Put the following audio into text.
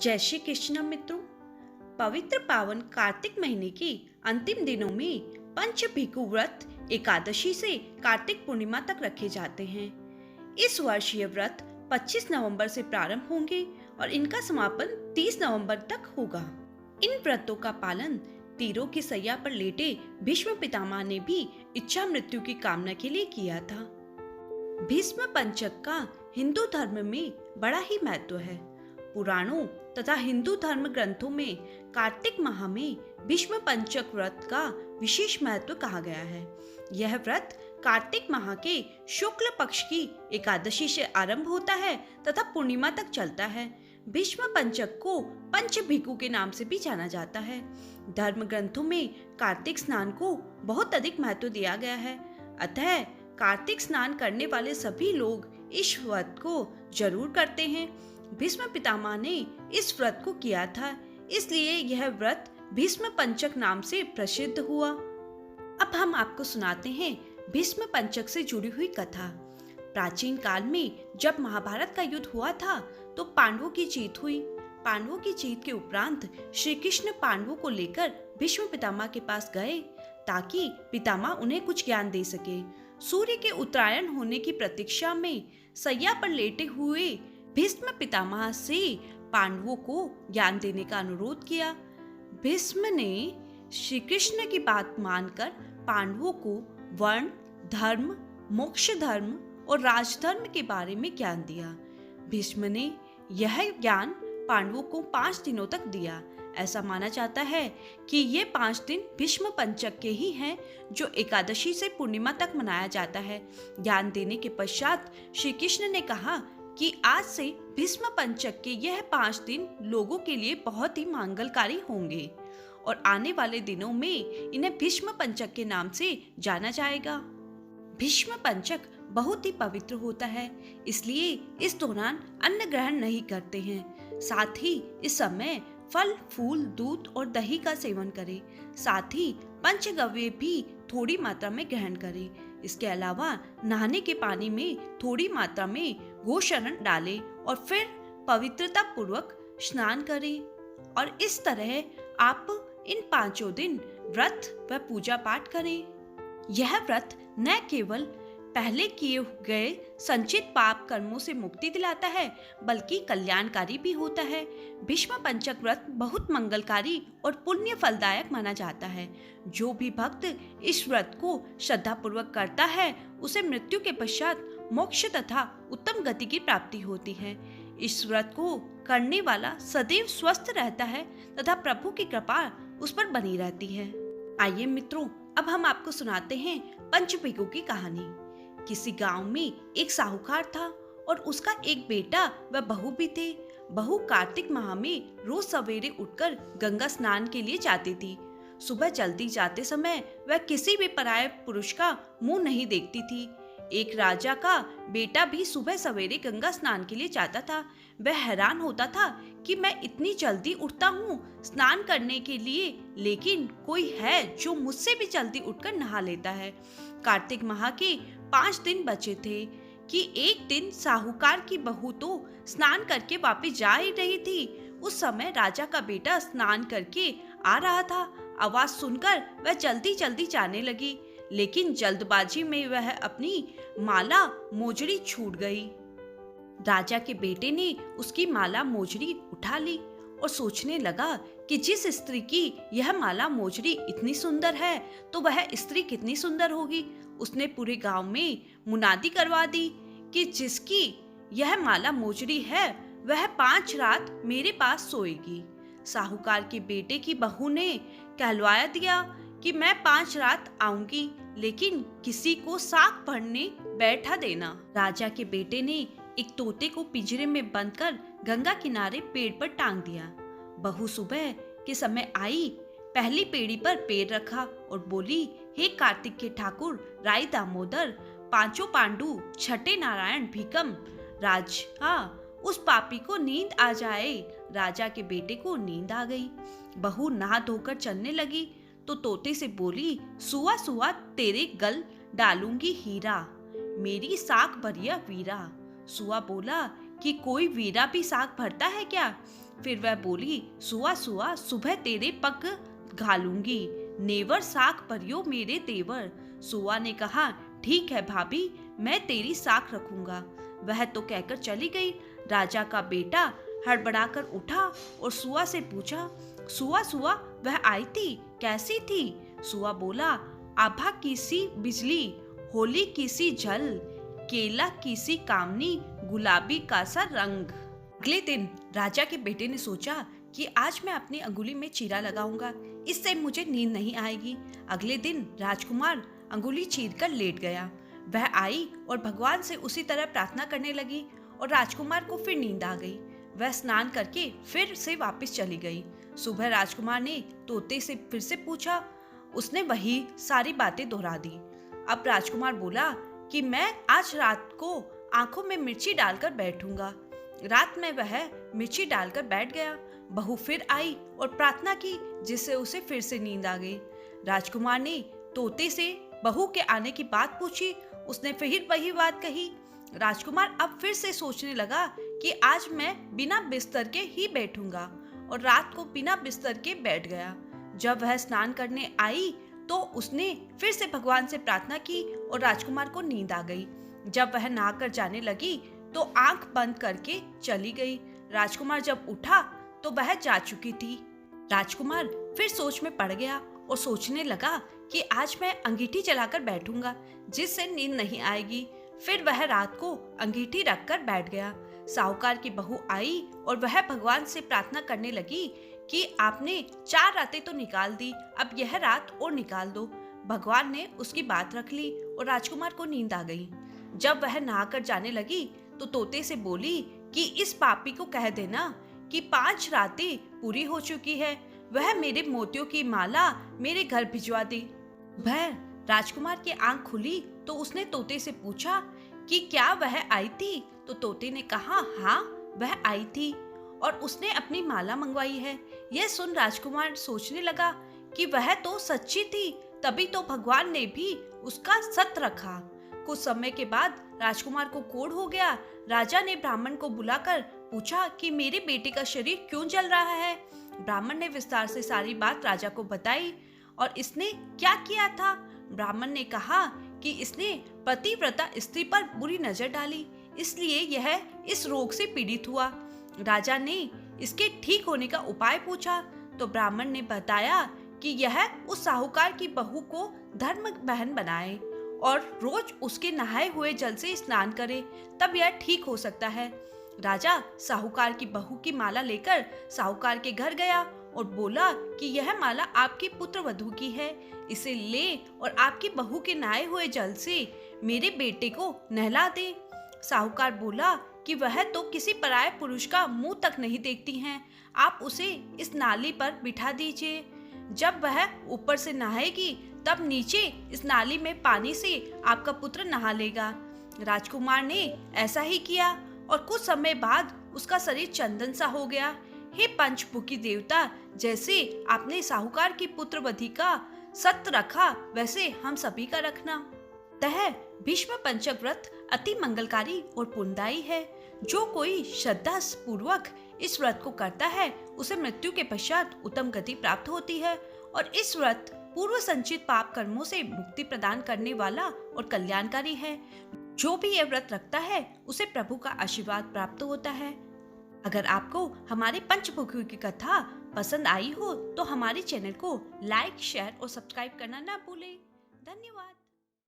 जय श्री कृष्ण मित्रों। पवित्र पावन कार्तिक महीने के अंतिम दिनों में पंच भिक्षु व्रत एकादशी से कार्तिक पूर्णिमा तक रखे जाते हैं। इस वर्ष ये व्रत 25 नवंबर से प्रारंभ होंगे और इनका समापन 30 नवंबर तक होगा। इन व्रतों का पालन तीरों की सैया पर लेटे भीष्म पितामह ने भी इच्छा मृत्यु की कामना के लिए किया था। भीष्म पंचक का हिंदू धर्म में बड़ा ही महत्व है। पुराणों तथा हिंदू धर्म ग्रंथों में कार्तिक माह में भीष्म पंचक व्रत का विशेष महत्व कहा गया है। यह व्रत कार्तिक माह के शुक्ल पक्ष की एकादशी से आरंभ होता है तथा पूर्णिमा तक चलता है। भीष्म पंचक को पंच भिक्षु के नाम से भी जाना जाता है। धर्म ग्रंथों में कार्तिक स्नान को बहुत अधिक महत्व दिया गया है। अतः कार्तिक स्नान करने वाले सभी लोग इस व्रत को जरूर करते हैं। भीष्म पितामह ने इस व्रत को किया था, इसलिए यह व्रत भीष्म पंचक नाम से प्रसिद्ध हुआ। अब हम आपको सुनाते हैं भीष्म पंचक से जुड़ी हुई कथा। प्राचीन काल में जब महाभारत का युद्ध हुआ था तो पांडवों की जीत हुई। पांडवों की जीत के उपरांत श्री कृष्ण पांडवों को लेकर भीष्म पितामह के पास गए ताकि पितामह उन्हें कुछ ज्ञान दे सके। सूर्य के उत्तरायण होने की प्रतीक्षा में सैया पर लेटे हुए भीष्म पितामह से पांडवों को ज्ञान देने का अनुरोध किया। भीष्म ने श्री कृष्ण की बात मानकर पांडवों को वर्ण, धर्म, मोक्ष धर्म और राजधर्म के बारे में ज्ञान दिया। भीष्म ने यह ज्ञान पांडवों को 5 दिनों तक दिया। ऐसा माना जाता है कि ये 5 दिन भीष्म पंचक के ही हैं जो एकादशी से पूर्णिमा तक मनाया जाता है। ज्ञान देने के पश्चात श्री कृष्ण ने कहा कि आज से भीष्म पंचक के यह 5 दिन लोगों के लिए बहुत ही मंगलकारी होंगे और आने वाले दिनों में इन्हें भीष्म पंचक के नाम से जाना जाएगा। भीष्म पंचक बहुत ही पवित्र होता है, इसलिए इस दौरान अन्न ग्रहण नहीं करते हैं। साथ ही इस समय फल, फूल, दूध और दही का सेवन करें। साथ ही पंचगव्य भी थोड़ी मात्रा में ग्रहण करें। इसके अलावा नहाने के पानी में थोड़ी मात्रा में गोशरण डालें और फिर पवित्रता पूर्वक स्नान करें। और इस तरह आप इन 5 दिन व्रत व पूजा पाठ करें। यह व्रत न केवल पहले किए गए संचित पाप कर्मों से मुक्ति दिलाता है बल्कि कल्याणकारी भी होता है। भीष्म पंचक व्रत बहुत मंगलकारी और पुण्य फलदायक माना जाता है। जो भी भक्त इस व्रत को श्रद्धा पूर्वक करता है उसे मृत्यु के पश्चात मोक्ष तथा उत्तम गति की प्राप्ति होती है। इस व्रत को करने वाला सदैव स्वस्थ रहता है तथा प्रभु की कृपा उस पर बनी रहती है। आइए मित्रों, अब हम आपको सुनाते हैं पंच भिक्षु की कहानी। किसी गांव में एक साहूकार था और उसका एक बेटा व बहू भी थे। बहू कार्तिक माह में रोज सवेरे उठकर गंगा स्नान के लिए जाती थी। सुबह जल्दी जाते समय वह किसी भी पराये पुरुष का मुंह नहीं देखती थी। एक राजा का बेटा भी सुबह सवेरे गंगा स्नान के लिए जाता था। वह हैरान होता था कि मैं इतनी जल्दी उठता हूँ स्नान करने के लिए, लेकिन कोई है जो मुझसे भी जल्दी उठकर नहा लेता है। कार्तिक माह के 5 दिन बचे थे कि एक दिन साहूकार की बहू तो स्नान करके वापस जा ही रही थी। उस समय राजा का बेटा स्नान करके आ रहा था। आवाज सुनकर वह जल्दी जल्दी जाने लगी, लेकिन जल्दबाजी में वह अपनी माला मोजड़ी छूट गई। राजा के बेटे ने उसकी माला मोजड़ी उठा ली और सोचने लगा कि जिस स्त्री की यह माला मोजड़ी इतनी सुंदर है तो वह स्त्री कितनी सुंदर होगी। उसने पूरे गांव में मुनादी करवा दी कि जिसकी यह माला मोजड़ी है वह 5 रात मेरे पास सोएगी। साहूकार के बेटे की बहू ने कहलवाया दिया कि मैं 5 रात आऊंगी, लेकिन किसी को साग भरने बैठा देना। राजा के बेटे ने एक तोते को पिंजरे में बंद कर गंगा किनारे पेड़ पर टांग दिया। बहू सुबह के समय आई, पहली पेड़ी पर पैर रखा और बोली, हे कार्तिक के ठाकुर राय दामोदर, 5 पांडु, छठे नारायण भीकम, राजा उस पापी को नींद आ जाए। राजा के बेटे को नींद आ गई। बहू नहा धोकर चलने लगी तो तोते से बोली, सुआ सुआ तेरे गल डालूंगी हीरा, मेरी साख भरिया वीरा। सुआ बोला कि कोई वीरा भी साग भरता है क्या? फिर वह बोली, सुआ सुआ सुबह तेरे पग घालूंगी, नेवर साख परियो मेरे देवर। सुआ ने कहा, ठीक है भाभी, मैं तेरी साख रखूंगा। वह तो कहकर चली गई। राजा का बेटा हड़बड़ाकर उठा और सुआ से पूछा, सुआ सुआ वह आई थी, कैसी थी? सुआ बोला, आभा की सी बिजली, होली की सी जल, केला की सी कामनी, गुलाबी का सा रंग। अगले दिन राजा के बेटे ने सोचा कि आज मैं अपनी अंगुली में चीरा लगाऊंगा, इससे मुझे नींद नहीं आएगी। अगले दिन राजकुमार अंगुली चीर कर लेट गया। वह आई और भगवान से उसी तरह प्रार्थना करने लगी और राजकुमार को फिर नींद आ गई। वह स्नान करके फिर से वापस चली गई। सुबह राजकुमार ने तोते से फिर से पूछा। उसने वही सारी बातें दोहरा दी। अब राजकुमार बोला कि मैं आज रात को आंखों में मिर्ची डालकर बैठूंगा। रात में वह मिर्ची डालकर बैठ गया। बहू फिर आई और प्रार्थना की, जिससे उसे फिर से नींद आ गई। राजकुमार ने तोते से बहू के आने की बात पूछी। उसने फिर वही बात कही। राजकुमार अब फिर से सोचने लगा कि आज मैं बिना बिस्तर के ही बैठूंगा और रात को बिना बिस्तर के बैठ गया। जब वह स्नान करने आई तो उसने फिर से भगवान से प्रार्थना की और राजकुमार को नींद आ गई। जब वह नहाकर जाने लगी तो आंख बंद करके चली गई। राजकुमार जब उठा तो वह जा चुकी थी। राजकुमार फिर सोच में पड़ गया और सोचने लगा कि आज मैं अंगीठी जलाकर बैठूंगा, जिससे नींद नहीं आएगी। फिर वह रात को अंगीठी रखकर बैठ गया। साहूकार की बहू आई और वह भगवान से प्रार्थना करने लगी कि आपने 4 रातें तो निकाल दी, अब यह रात और निकाल दो। भगवान ने उसकी बात रख ली और राजकुमार को नींद आ गई। जब वह नहाकर जाने लगी तो तोते से बोली कि इस पापी को कह देना कि 5 रातें पूरी हो चुकी है, वह मेरे मोतियों की माला मेरे घर भिजवा दे। वह राजकुमार की आंख खुली तो उसने तोते से पूछा कि क्या वह आई थी? तो तोते ने कहा, हाँ वह आई थी और उसने अपनी माला मंगवाई है। यह सुन राजकुमार सोचने लगा कि वह तो सच्ची थी, तभी तो भगवान ने भी उसका सत रखा। कुछ समय के बाद राजकुमार को कोढ़ हो गया। राजा ने ब्राह्मण को बुलाकर पूछा कि मेरे बेटे का शरीर क्यों जल रहा है। ब्राह्मण ने विस्तार से सारी बात राजा को बताई और इसने क्या किया था। ब्राह्मण ने कहा कि इसने पतिव्रता स्त्री पर बुरी नजर डाली, इसलिए यह इस रोग से पीड़ित हुआ। राजा ने इसके ठीक होने का उपाय पूछा तो ब्राह्मण ने बताया कि यह उस साहूकार की बहू को धर्म बहन बनाए और रोज उसके नहाए हुए जल से स्नान करे, तब यह ठीक हो सकता है। राजा साहूकार की बहू की माला लेकर साहूकार के घर गया और बोला कि यह माला आपकी पुत्र वधू की है, इसे ले और आपकी बहू के नहाए हुए जल से मेरे बेटे को नहला दे। साहूकार बोला कि वह तो किसी पराये पुरुष का मुंह तक नहीं देखती हैं, आप उसे इस नाली पर बिठा दीजिए। जब वह ऊपर से नहाएगी तब नीचे इस नाली में पानी से आपका पुत्र नहा लेगा। राजकुमार ने ऐसा ही किया और कुछ समय बाद उसका शरीर चंदन सा हो गया। हे पंचमुखी देवता, जैसे आपने साहूकार की पुत्रवधि का सत्य रखा, वैसे हम सभी का रखना। तह भीष्म पंचक व्रत अति मंगलकारी और पुण्यदायी है। जो कोई श्रद्धा पूर्वक इस व्रत को करता है उसे मृत्यु के पश्चात उत्तम गति प्राप्त होती है और इस व्रत पूर्व संचित पाप कर्मों से मुक्ति प्रदान करने वाला और कल्याणकारी है। जो भी यह व्रत रखता है उसे प्रभु का आशीर्वाद प्राप्त होता है। अगर आपको हमारे पंचमुखी की कथा पसंद आई हो तो हमारे चैनल को लाइक, शेयर और सब्सक्राइब करना ना भूलें। धन्यवाद।